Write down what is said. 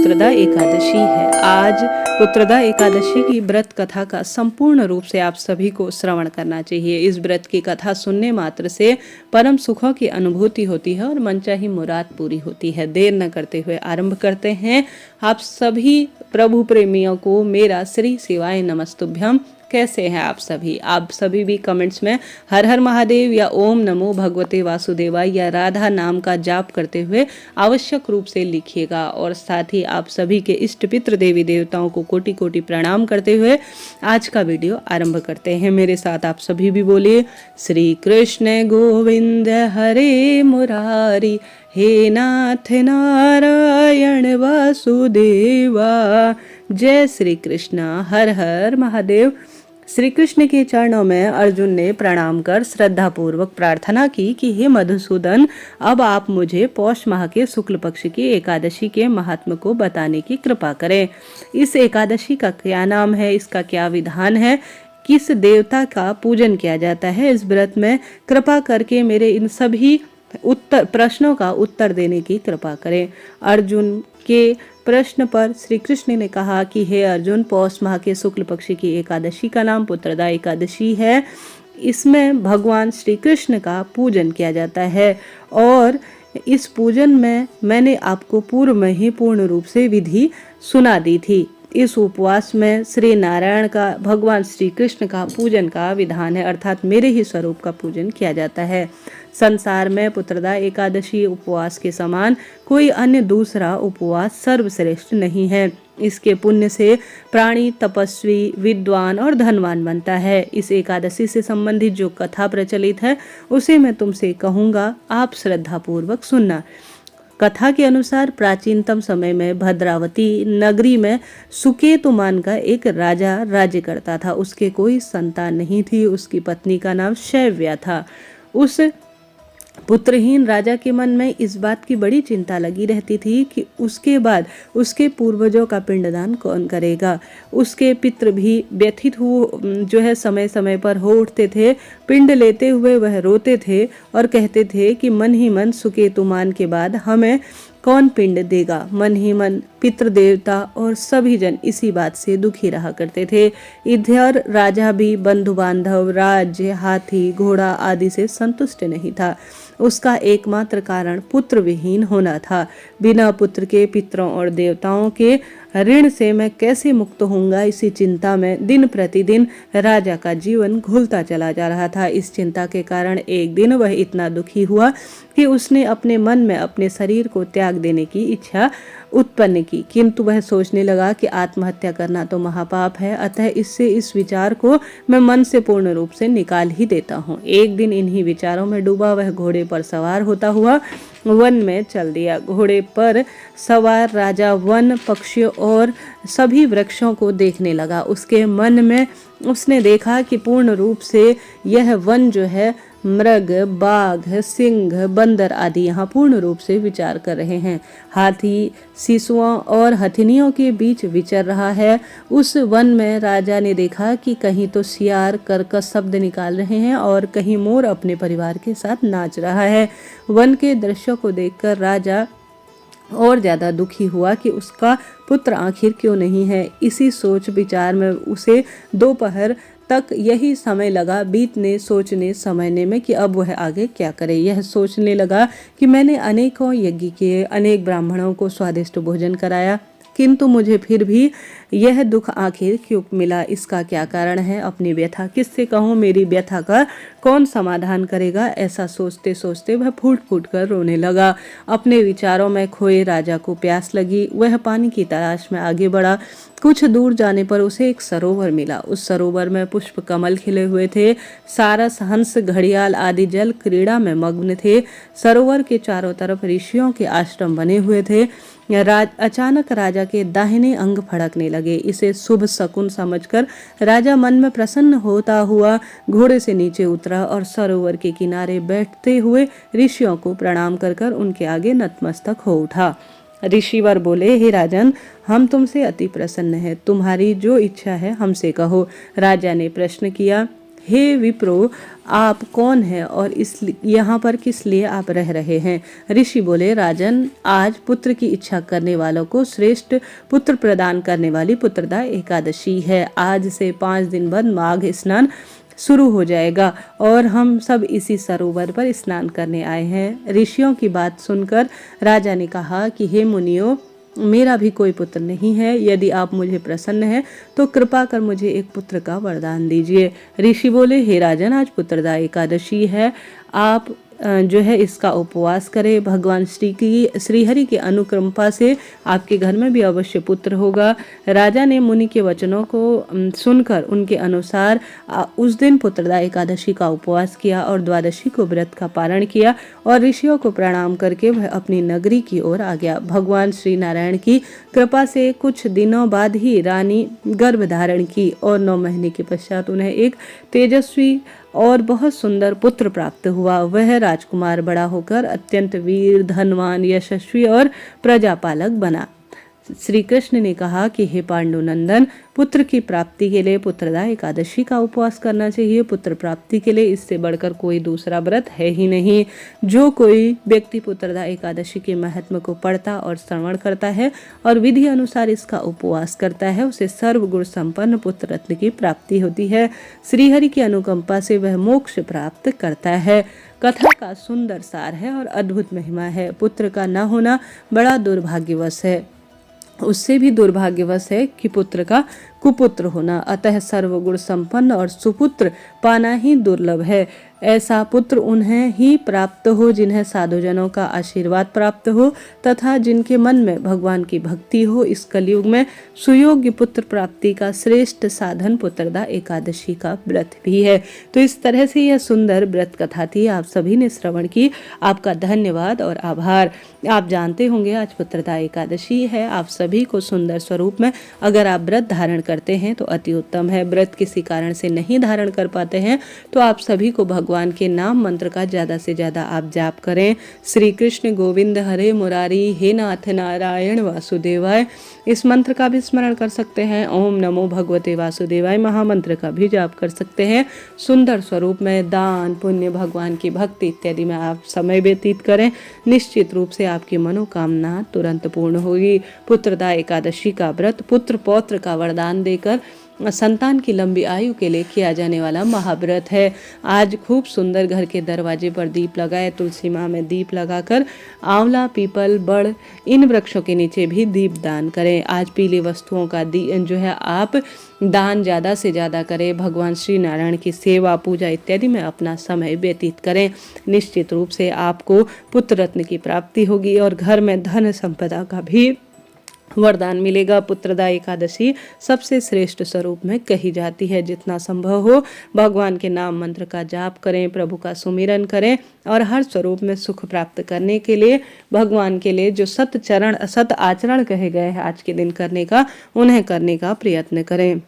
पुत्रदा एकादशी है। आज पुत्रदा एकादशी की व्रत कथा का संपूर्ण रूप से आप सभी को श्रवण करना चाहिए। इस व्रत की कथा सुनने मात्र से परम सुखों की अनुभूति होती है और मनचाही मुराद पूरी होती है। देर न करते हुए आरंभ करते हैं। आप सभी प्रभु प्रेमियों को मेरा श्री शिवाय नमस्तुभ्यम। कैसे हैं आप सभी? आप सभी भी कमेंट्स में हर हर महादेव या ओम नमो भगवते वासुदेवाय या राधा नाम का जाप करते हुए आवश्यक रूप से लिखिएगा। और साथ ही आप सभी के इष्ट पितृ देवी देवताओं को कोटि कोटि प्रणाम करते हुए आज का वीडियो आरंभ करते हैं। मेरे साथ आप सभी भी बोलिए, श्री कृष्ण गोविंद हरे मुरारी, हे नाथ नारायण वासुदेवा। जय श्री कृष्ण। हर हर महादेव। श्री कृष्ण के चरणों में अर्जुन ने प्रणाम कर श्रद्धा पूर्वक प्रार्थना की कि हे मधुसूदन, अब आप मुझे पौष माह के शुक्ल पक्ष की एकादशी के महात्म को बताने की कृपा करें। इस एकादशी का क्या नाम है, इसका क्या विधान है, किस देवता का पूजन किया जाता है, इस व्रत में कृपा करके मेरे इन सभी प्रश्नों का उत्तर देने की कृपा करें। अर्जुन के प्रश्न पर श्री कृष्ण ने कहा कि हे अर्जुन, पौष माह के शुक्ल पक्ष की एकादशी का नाम पुत्रदा एकादशी है। इसमें भगवान श्री कृष्ण का पूजन किया जाता है और इस पूजन में मैंने आपको पूर्व में ही पूर्ण रूप से विधि सुना दी थी। इस उपवास में श्री नारायण का, भगवान श्री कृष्ण का पूजन का विधान है, अर्थात मेरे ही स्वरूप का पूजन किया जाता है। संसार में पुत्रदा एकादशी उपवास के समान कोई अन्य दूसरा उपवास सर्वश्रेष्ठ नहीं है। इसके पुण्य से प्राणी तपस्वी, विद्वान और धनवान बनता है। इस एकादशी से संबंधित जो कथा प्रचलित है उसे मैं तुमसे कहूँगा, आप श्रद्धा पूर्वक सुनना। कथा के अनुसार प्राचीनतम समय में भद्रावती नगरी में सुकेतुमान का एक राजा राज्य करता था। उसके कोई संतान नहीं थी। उसकी पत्नी का नाम शैव्या था। उस पुत्रहीन राजा के मन में इस बात की बड़ी चिंता लगी रहती थी कि उसके बाद उसके पूर्वजों का पिंडदान कौन करेगा। उसके पितृ भी व्यथित समय समय पर हो उठते थे। पिंड लेते हुए वह रोते थे और कहते थे कि मन ही मन सुकेतुमान के बाद हमें कौन पिंड देगा। मन ही मन पितृ देवता और सभी जन इसी बात से दुखी रहा करते थे। इधर राजा भी बंधु बांधव, राज्य, हाथी, घोड़ा आदि से संतुष्ट नहीं था। उसका एकमात्र कारण पुत्र विहीन होना था। बिना पुत्र के पितरों और देवताओं के ऋण से मैं कैसे मुक्त होऊंगा, इसी चिंता में दिन प्रतिदिन राजा का जीवन घुलता चला जा रहा था। इस चिंता के कारण एक दिन वह इतना दुखी हुआ कि उसने अपने मन में अपने शरीर को त्याग देने की इच्छा उत्पन्न की, किंतु वह सोचने लगा कि आत्महत्या करना तो महापाप है, अतः इससे इस विचार को मैं मन से पूर्ण रूप से निकाल ही देता हूँ। एक दिन इन्हीं विचारों में डूबा वह घोड़े पर सवार होता हुआ वन में चल दिया। घोड़े पर सवार राजा वन, पक्षियों और सभी वृक्षों को देखने लगा। उसके मन में उसने देखा कि पूर्ण रूप से यह वन जो है, मृग, बाघ, सिंह, बंदर आदि यहाँ पूर्ण रूप से विचार कर रहे हैं। हाथी शिशुओं और हथिनियों के बीच विचर रहा है। उस वन में राजा ने देखा कि कहीं तो सियार कर्कश शब्द निकाल रहे हैं और कहीं मोर अपने परिवार के साथ नाच रहा है। वन के दृश्यों को देखकर राजा और ज्यादा दुखी हुआ कि उसका पुत्र आखिर क्यों नहीं है। इसी सोच विचार में उसे दोपहर तक यही समय लगा बीतने, सोचने, समझने में कि अब वह आगे क्या करे। यह सोचने लगा कि मैंने अनेकों यज्ञ किए, अनेक ब्राह्मणों को स्वादिष्ट भोजन कराया, किंतु मुझे फिर भी यह दुख आखिर क्यों मिला, इसका क्या कारण है। अपनी व्यथा किससे कहूँ, मेरी व्यथा का कौन समाधान करेगा। ऐसा सोचते सोचते वह फूट फूट कर रोने लगा। अपने विचारों में खोए राजा को प्यास लगी। वह पानी की तलाश में आगे बढ़ा। कुछ दूर जाने पर उसे एक सरोवर मिला। उस सरोवर में पुष्प कमल खिले हुए थे। सारस, हंस, घड़ियाल आदि जल क्रीड़ा में मग्न थे। सरोवर के चारों तरफ ऋषियों के आश्रम बने हुए थे। अचानक राजा के दाहिने अंग फड़कने लगे। इसे शुभ शकुन समझकर राजा मन में प्रसन्न होता हुआ घोड़े से नीचे उतरा और सरोवर के किनारे बैठते हुए ऋषियों को प्रणाम कर उनके आगे नतमस्तक हो उठा। ऋषिवर बोले, हे राजन, हम तुमसे अति प्रसन्न हैं। तुम्हारी जो इच्छा है हमसे कहो। राजा ने प्रश्न किया, हे विप्रो, आप कौन हैं और इस यहाँ पर किस लिए आप रह रहे हैं? ऋषि बोले, राजन, आज पुत्र की इच्छा करने वालों को श्रेष्ठ पुत्र प्रदान करने वाली पुत्रदा एकादशी है। आज से 5 दिन बाद माघ स्नान शुरू हो जाएगा और हम सब इसी सरोवर पर स्नान करने आए हैं। ऋषियों की बात सुनकर राजा ने कहा कि हे मुनियों, मेरा भी कोई पुत्र नहीं है। यदि आप मुझे प्रसन्न हैं तो कृपा कर मुझे एक पुत्र का वरदान दीजिए। ऋषि बोले, हे राजन, आज पुत्रदा एकादशी है, आप जो है इसका उपवास करें। भगवान श्रीहरि की अनुकंपा से आपके घर में भी अवश्य पुत्र होगा। राजा ने मुनि के वचनों को सुनकर उनके अनुसार उस दिन पुत्रदा एकादशी का उपवास किया और द्वादशी को व्रत का पारण किया और ऋषियों को प्रणाम करके वह अपनी नगरी की ओर आ गया। भगवान श्री नारायण की कृपा से कुछ दिनों बाद ही रानी गर्भ धारण की और 9 महीने के पश्चात उन्हें एक तेजस्वी और बहुत सुंदर पुत्र प्राप्त हुआ। वह राजकुमार बड़ा होकर अत्यंत वीर, धनवान, यशस्वी और प्रजापालक बना। श्री कृष्ण ने कहा कि हे पांडुनंदन, पुत्र की प्राप्ति के लिए पुत्रदा एकादशी का उपवास करना चाहिए। पुत्र प्राप्ति के लिए इससे बढ़कर कोई दूसरा व्रत है ही नहीं। जो कोई व्यक्ति पुत्रदा एकादशी के महत्व को पढ़ता और श्रवण करता है और विधि अनुसार इसका उपवास करता है, उसे सर्वगुण संपन्न पुत्र रत्न की प्राप्ति होती है। श्रीहरि की अनुकंपा से वह मोक्ष प्राप्त करता है। कथा का सुंदर सार है और अद्भुत महिमा है। पुत्र का न होना बड़ा दुर्भाग्यवश है, उससे भी दुर्भाग्यवश है कि पुत्र का कुपुत्र होना। अतः सर्वगुण संपन्न और सुपुत्र पाना ही दुर्लभ है। ऐसा पुत्र उन्हें ही प्राप्त हो जिन्हें साधुजनों का आशीर्वाद प्राप्त हो तथा जिनके मन में भगवान की भक्ति हो। इस कलयुग में सुयोग्य पुत्र प्राप्ति का श्रेष्ठ साधन पुत्रदा एकादशी का व्रत भी है। तो इस तरह से यह सुंदर व्रत कथा थी, आप सभी ने श्रवण की। आपका धन्यवाद और आभार। आप जानते होंगे आज पुत्रदा एकादशी है। आप सभी को सुंदर स्वरूप में अगर आप व्रत धारण करते हैं तो अति उत्तम है। व्रत किसी कारण से नहीं धारण कर पाते हैं तो आप सभी को भगवान के नाम मंत्र का ज्यादा से ज्यादा आप जाप करें। श्री कृष्ण गोविंद हरे मुरारी, हे नाथ नारायण वासुदेवाय, इस मंत्र का भी स्मरण कर सकते हैं। ओम नमो भगवते वासुदेवाय महामंत्र का भी जाप कर सकते हैं। सुंदर स्वरूप में दान, पुण्य, भगवान की भक्ति इत्यादि में आप समय व्यतीत करें। निश्चित रूप से आपकी मनोकामना तुरंत पूर्ण होगी। पुत्रदा एकादशी का व्रत पुत्र पौत्र का वरदान देकर संतान की लंबी आयु के लिए किया जाने वाला महाव्रत है। आज खूब सुंदर घर के दरवाजे पर दीप लगाए, तुलसी माँ में दीप लगाकर आंवला, पीपल, बड़ इन वृक्षों के नीचे भी दीप दान करें। आज पीली वस्तुओं का जो है आप दान ज़्यादा से ज़्यादा करें। भगवान श्री नारायण की सेवा, पूजा इत्यादि में अपना समय व्यतीत करें। निश्चित रूप से आपको पुत्र रत्न की प्राप्ति होगी और घर में धन संपदा का भी वरदान मिलेगा। पुत्रदा एकादशी सबसे श्रेष्ठ स्वरूप में कही जाती है। जितना संभव हो भगवान के नाम मंत्र का जाप करें, प्रभु का सुमिरन करें और हर स्वरूप में सुख प्राप्त करने के लिए भगवान के लिए जो सत आचरण कहे गए हैं आज के दिन करने का, उन्हें करने का प्रयत्न करें।